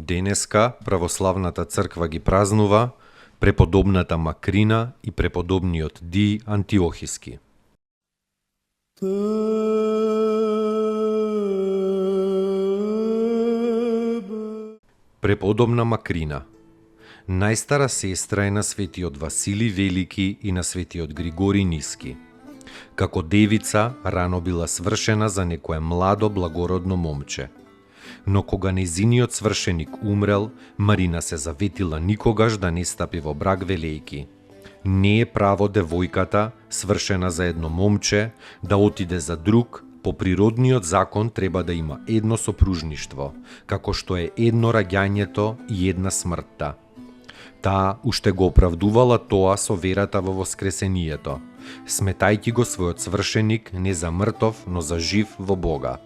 Денеска православната црква ги празнува преподобната Макрина и преподобниот Дий Антиохиски. Преподобна Макрина, најстара сестра е на светиот Василий Велики и на светиот Григорий Ниски. Како девица рано била свршена за некое младо благородно момче. Но кога нејзиниот свршеник умрел, Марина се заветила никогаш да не стапи во брак, велејки: не е право девојката, свршена за едно момче, да отиде за друг. По природниот закон треба да има едно сопружништво, како што е едно раѓањето и една смртта. Таа уште го оправдувала тоа со верата во воскресението, сметајќи го својот свршеник не за мртов, но за жив во Бога.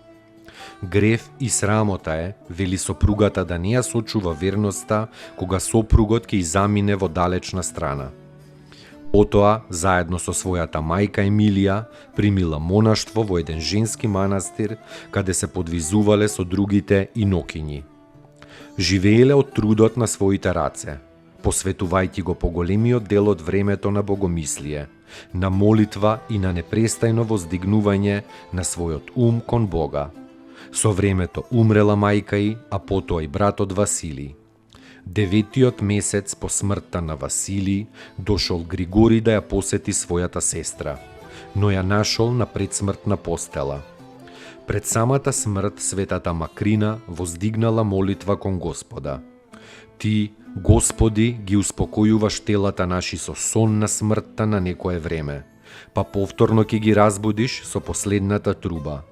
Грев и срамота е, вели сопругата, да не ја сочува верноста кога сопругот ќе замине во далечна страна. Потоа, заедно со својата мајка Емилија, примила монаштво во еден женски манастир, каде се подвизувале со другите инокињи. Живееле од трудот на своите раце, посветувајќи го поголемиот дел од времето на богомислие, на молитва и на непрестајно воздигнување на својот ум кон Бога. Со времето умрела мајка ѝ, а потоа и братот Василий. 9-тиот месец по смртта на Василий дошол Григорий да ја посети својата сестра, но ја нашол на предсмртна постела. Пред самата смрт светата Макрина воздигнала молитва кон Господа: Ти, Господи, ги успокојуваш телата наши со сон на смртта на некое време, па повторно ќе ги разбудиш со последната труба.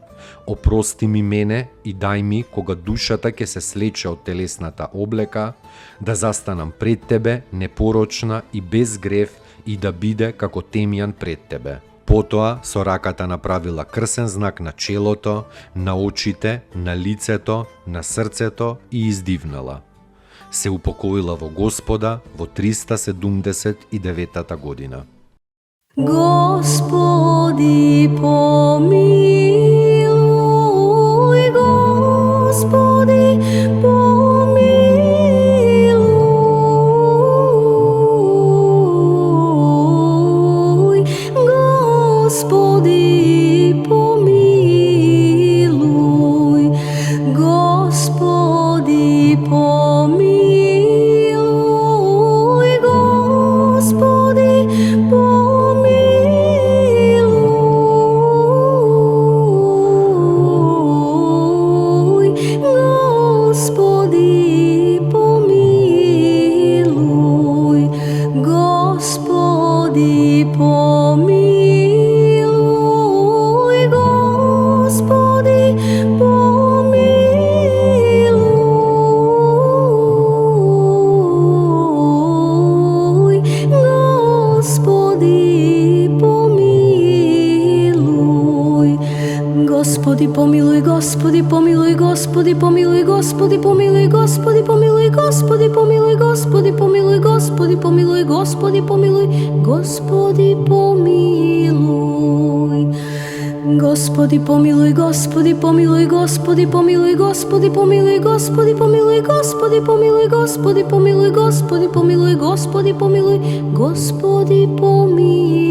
Опрости ми мене и дај ми, кога душата ќе се слече од телесната облека, да застанам пред Тебе непорочна и без грев и да биде како темјан пред Тебе. Потоа со раката направила крсен знак на челото, на очите, на лицето, на срцето и издивнала. Се упокоила во Господа во 379 година. Господи, помилуј, Господи, помилуј, Господи, помилуј, Господи, помилуј, Господи, Господи, помилуј, Господи, помилуј, Господи, помилуј, Господи, помилуј, Господи, помилуј, Господи, помилуј, Господи, помилуј, Господи, помилуј, Господи, помилуј, Господи, помилуј. Господи, помилуј, Господи, помилуј, Господи, помилуј, Господи, помилуј, Господи, помилуј, Господи, помилуј, Господи, помилуј, Господи, помилуј, Господи, помилуј, Господи, помилуј.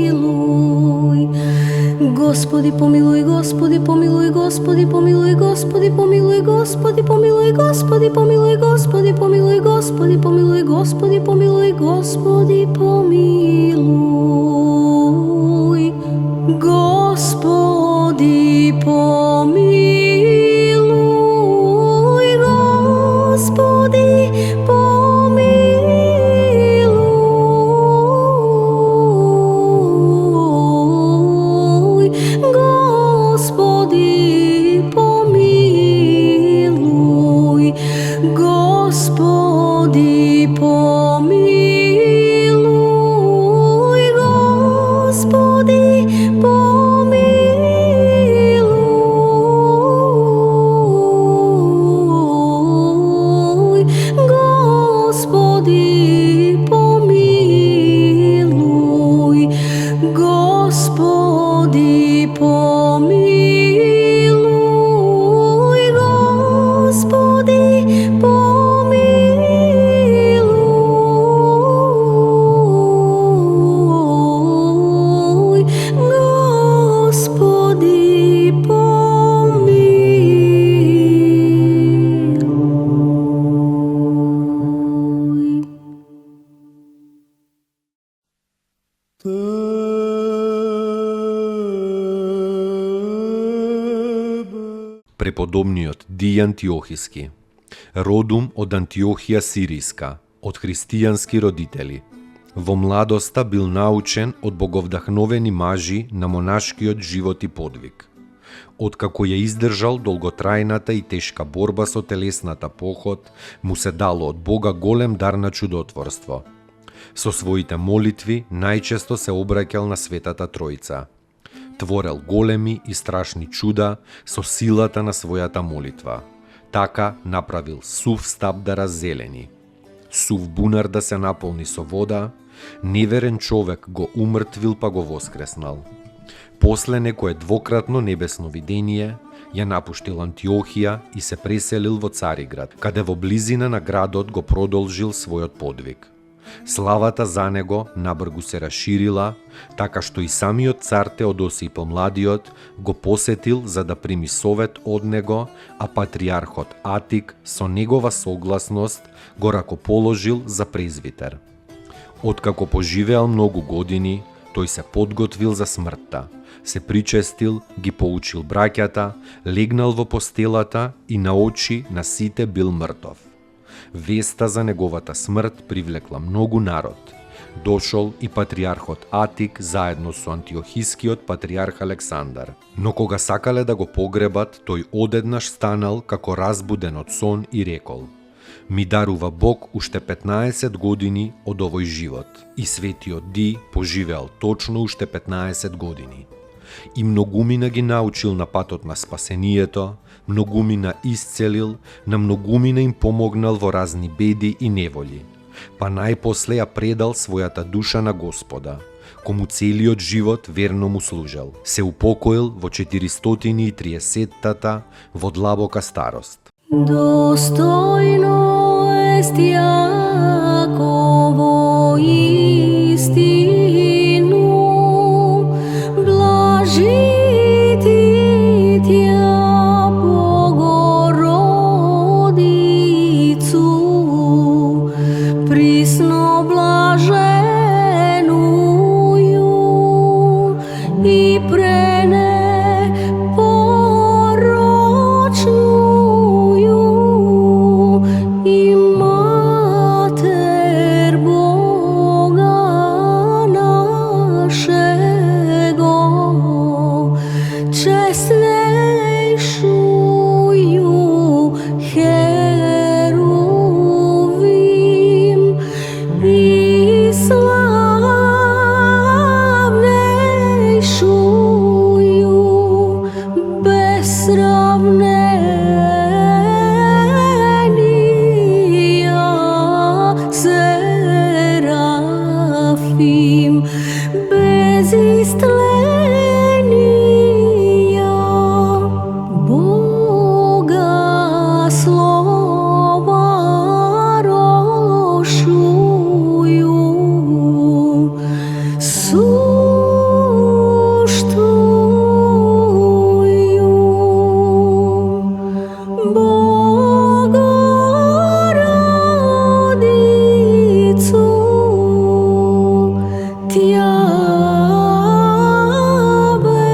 Господи, помилуј, Господи, помилуј, Господи, помилуј, Господи, помилуј, Господи, помилуј, Господи, помилуј, Господи, помилуј, Господи, помилуј, Господи, помилуј, Господи, помилуј. Господи, помилуј, Господи, помилуј, Господи, Преподобниот Дий Антиохиски, родум од Антиохија Сириска, од христијански родители. Во младоста бил научен од боговдахновени мажи на монашкиот живот и подвиг. Откако ја издржал долготрајната и тешка борба со телесната поход, му се дало од Бога голем дар на чудотворство. Со своите молитви најчесто се обраќал на Светата Тројца. Творел големи и страшни чуда со силата на својата молитва. Така направил сув стап да раззелени, сув бунар да се наполни со вода, неверен човек го умртвил па го воскреснал. После некое двократно небесно видение, ја напуштил Антиохија и се преселил во Цариград, каде во близина на градот го продолжил својот подвиг. Славата за него набргу се расширила, така што и самиот цар Теодосиј Помладиот го посетил за да прими совет од него, а патриархот Атик со негова согласност го ракоположил за презвитер. Откако поживеал многу години, тој се подготвил за смртта, се причестил, ги поучил браќата, легнал во постелата и на очи на сите бил мртов. Веста за неговата смрт привлекла многу народ. Дошол и патриархот Атик заедно со антиохискиот патриарх Александар. Но кога сакале да го погребат, тој одеднаш станал како разбуден од сон и рекол: ми дарува Бог уште 15 години од овој живот. И светиот Ди поживеал точно уште 15 години. И многумина ги научил на патот на спасението, многумина исцелил, на многумина им помогнал во разни беди и неволи. Па најпосле ја предал својата душа на Господа, кому целиот живот верно му служел. Се упокоил во 430-тата во длабока старост. Достойно ест Јаково истину, блажити тя Богородицу, присно блаженую и пренепорочную, и Матер Бога нашего, честнейшую Херувим и славнейшую без сравнения Серафим, без истления Бога слова рошую, суштую Богородицу, тя величаем.